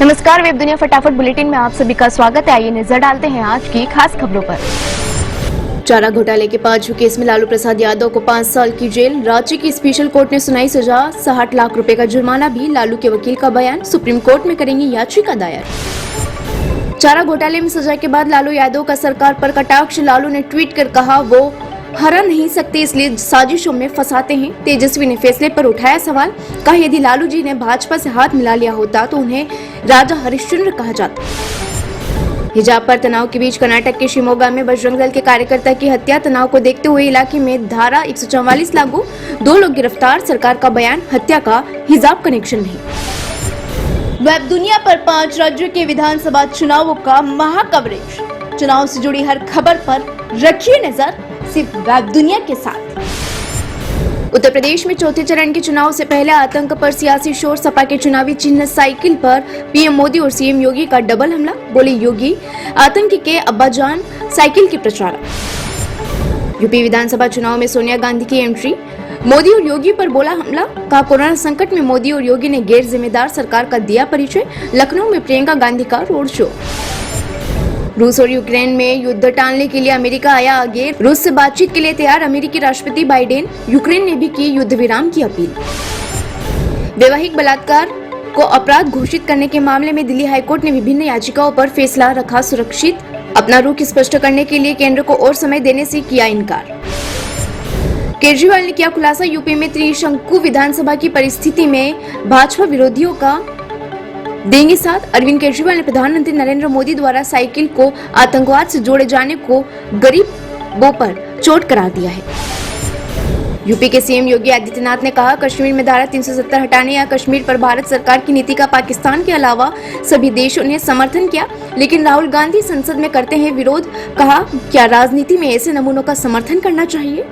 नमस्कार, वेब दुनिया फटाफट बुलेटिन में आप सभी का स्वागत है। आइए नजर डालते हैं आज की खास खबरों पर। चारा घोटाले के 5 केस में लालू प्रसाद यादव को 5 साल की जेल, रांची की स्पेशल कोर्ट ने सुनाई सजा, 60 लाख रुपए का जुर्माना भी। लालू के वकील का बयान, सुप्रीम कोर्ट में करेंगी याचिका दायर। चारा घोटाले में सजा के बाद लालू यादव का सरकार पर कटाक्ष, लालू ने ट्वीट कर कहा वो हरा नहीं सकते इसलिए साजिशों में फंसाते हैं। तेजस्वी ने फैसले पर उठाया सवाल, कहा यदि लालू जी ने भाजपा से हाथ मिला लिया होता तो उन्हें राजा हरिश्चंद्र कहा जाता। हिजाब पर तनाव के बीच कर्नाटक के शिमोगा में बजरंग दल के कार्यकर्ता की हत्या, तनाव को देखते हुए इलाके में धारा 144 लागू, 2 लोग गिरफ्तार। सरकार का बयान, हत्या का हिजाब कनेक्शन नहीं। वेब दुनिया पर 5 राज्यों के विधानसभा चुनावों का महा कवरेज। चुनाव से जुड़ी हर खबर पर रखिए नजर सिर्फ वेब दुनिया के साथ। उत्तर प्रदेश में चौथे चरण के चुनाव से पहले आतंक पर सियासी शोर, सपा के चुनावी चिन्ह साइकिल पर पीएम मोदी और सीएम योगी का डबल हमला, बोले योगी आतंक के अब्बाजान साइकिल की प्रचारक। यूपी विधानसभा चुनाव में सोनिया गांधी की एंट्री, मोदी और योगी पर बोला हमला, कहा कोरोना संकट में मोदी और योगी ने गैर जिम्मेदार सरकार का दिया परिचय। लखनऊ में प्रियंका गांधी का रोड शो। रूस और यूक्रेन में युद्ध टालने के लिए अमेरिका आया आगे, रूस से बातचीत के लिए तैयार अमेरिकी राष्ट्रपति बाइडेन। यूक्रेन ने भी की युद्ध विराम की अपील। वैवाहिक बलात्कार को अपराध घोषित करने के मामले में दिल्ली हाईकोर्ट ने विभिन्न याचिकाओं पर फैसला रखा सुरक्षित, अपना रुख स्पष्ट करने के लिए केंद्र को और समय देने से किया इनकार। केजरीवाल ने किया खुलासा, यूपी में त्रिशंकु विधानसभा की परिस्थिति में भाजपा विरोधियों का देंगे साथ। अरविंद केजरीवाल ने प्रधानमंत्री नरेंद्र मोदी द्वारा साइकिल को आतंकवाद से जोड़े जाने को गरीबों पर चोट करार दिया है। यूपी के सीएम योगी आदित्यनाथ ने कहा कश्मीर में धारा 370 हटाने या कश्मीर पर भारत सरकार की नीति का पाकिस्तान के अलावा सभी देशों ने समर्थन किया, लेकिन राहुल गांधी संसद में करते हैं विरोध। कहा क्या राजनीति में ऐसे नमूनों का समर्थन करना चाहिए।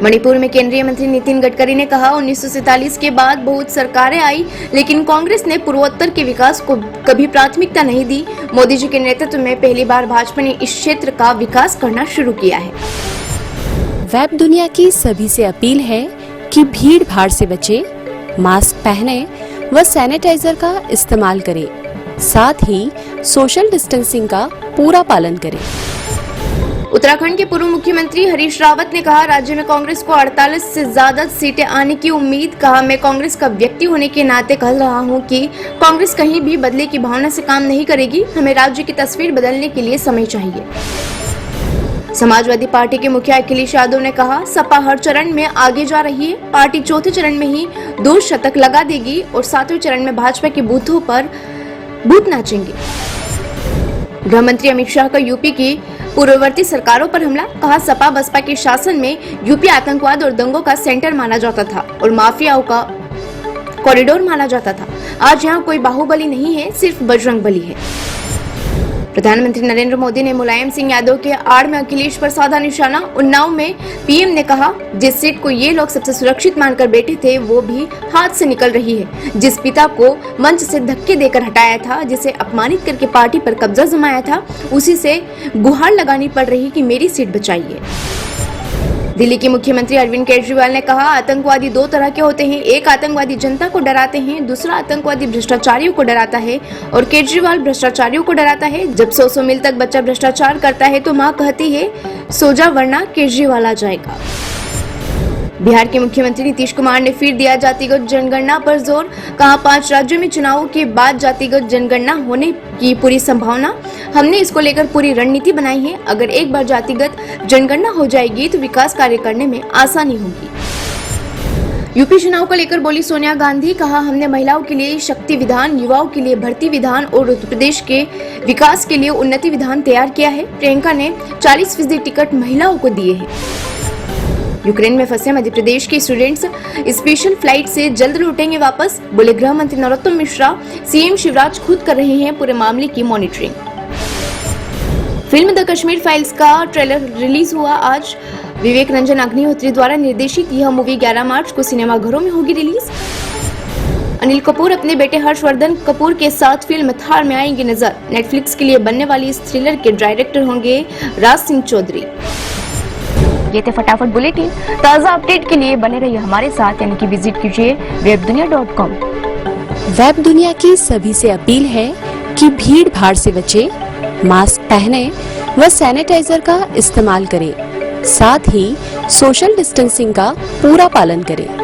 मणिपुर में केंद्रीय मंत्री नितिन गडकरी ने कहा 1947 के बाद बहुत सरकारें आई, लेकिन कांग्रेस ने पूर्वोत्तर के विकास को कभी प्राथमिकता नहीं दी। मोदी जी के नेतृत्व में पहली बार भाजपा ने इस क्षेत्र का विकास करना शुरू किया है। वेब दुनिया की सभी से अपील है कि भीड़ भाड़ से बचे, मास्क पहने व सैनिटाइजर का इस्तेमाल करें, साथ ही सोशल डिस्टेंसिंग का पूरा पालन करें। उत्तराखंड के पूर्व मुख्यमंत्री हरीश रावत ने कहा राज्य में कांग्रेस को 48 से ज्यादा सीटें आने की उम्मीद। कहा मैं कांग्रेस का व्यक्ति होने के नाते कह रहा हूं कि कांग्रेस कहीं भी बदले की भावना से काम नहीं करेगी। हमें राज्य की तस्वीर बदलने के लिए समय चाहिए। समाजवादी पार्टी के मुखिया अखिलेश यादव ने कहा सपा हर चरण में आगे जा रही है, पार्टी चौथे चरण में ही 2 शतक लगा देगी और 7वें चरण में भाजपा के बूथों पर भूत नाचेंगे। गृह मंत्री अमित शाह का यूपी की पूर्ववर्ती सरकारों पर हमला, कहा सपा बसपा के शासन में यूपी आतंकवाद और दंगों का सेंटर माना जाता था और माफियाओं का कॉरिडोर माना जाता था। आज यहाँ कोई बाहुबली नहीं है, सिर्फ बजरंगबली है। प्रधानमंत्री नरेंद्र मोदी ने मुलायम सिंह यादव के आड़ में अखिलेश पर साधा निशाना। उन्नाव में पीएम ने कहा जिस सीट को ये लोग सबसे सुरक्षित मानकर बैठे थे वो भी हाथ से निकल रही है। जिस पिता को मंच से धक्के देकर हटाया था, जिसे अपमानित करके पार्टी पर कब्जा जमाया था, उसी से गुहार लगानी पड़ रही कि मेरी सीट बचाइए। दिल्ली के मुख्यमंत्री अरविंद केजरीवाल ने कहा आतंकवादी 2 तरह के होते हैं, एक आतंकवादी जनता को डराते हैं, दूसरा आतंकवादी भ्रष्टाचारियों को डराता है और केजरीवाल भ्रष्टाचारियों को डराता है। जब 100 मील तक बच्चा भ्रष्टाचार करता है तो माँ कहती है सो जा वरना केजरीवाल आ जाएगा। बिहार के मुख्यमंत्री नीतीश कुमार ने फिर दिया जातिगत जनगणना पर जोर, कहा 5 राज्यों में चुनावों के बाद जातिगत जनगणना होने की पूरी संभावना। हमने इसको लेकर पूरी रणनीति बनाई है। अगर एक बार जातिगत जनगणना हो जाएगी तो विकास कार्य करने में आसानी होगी। यूपी चुनाव को लेकर बोली सोनिया गांधी, कहा हमने महिलाओं के लिए शक्ति विधान, युवाओं के लिए भर्ती विधान और उत्तर प्रदेश के विकास के लिए उन्नति विधान तैयार किया है। प्रियंका ने 40% टिकट महिलाओं को दिए हैं। यूक्रेन में फंसे मध्य प्रदेश के स्टूडेंट्स स्पेशल फ्लाइट से जल्द लौटेंगे वापस, बोले गृह मंत्री नरोत्तम मिश्रा। सीएम शिवराज खुद कर रहे हैं पूरे मामले की monitoring. Film the Kashmir files का ट्रेलर रिलीज हुआ आज। विवेक रंजन अग्निहोत्री द्वारा निर्देशित यह मूवी 11 मार्च को सिनेमाघरों में होगी रिलीज। अनिल कपूर अपने बेटे हर्षवर्धन कपूर के साथ फिल्म थार में आएंगे नजर। नेटफ्लिक्स के लिए बनने वाली इस थ्रिलर के डायरेक्टर होंगे राज सिंह चौधरी। ये थे फटाफट बुलेटिन। ताज़ा अपडेट के लिए बने रहिए हमारे साथ, यानी कि विजिट कीजिए webdunia.com। वेब दुनिया की सभी से अपील है कि भीड़ भाड़ से बचे, मास्क पहने व सैनिटाइजर का इस्तेमाल करें। साथ ही सोशल डिस्टेंसिंग का पूरा पालन करें।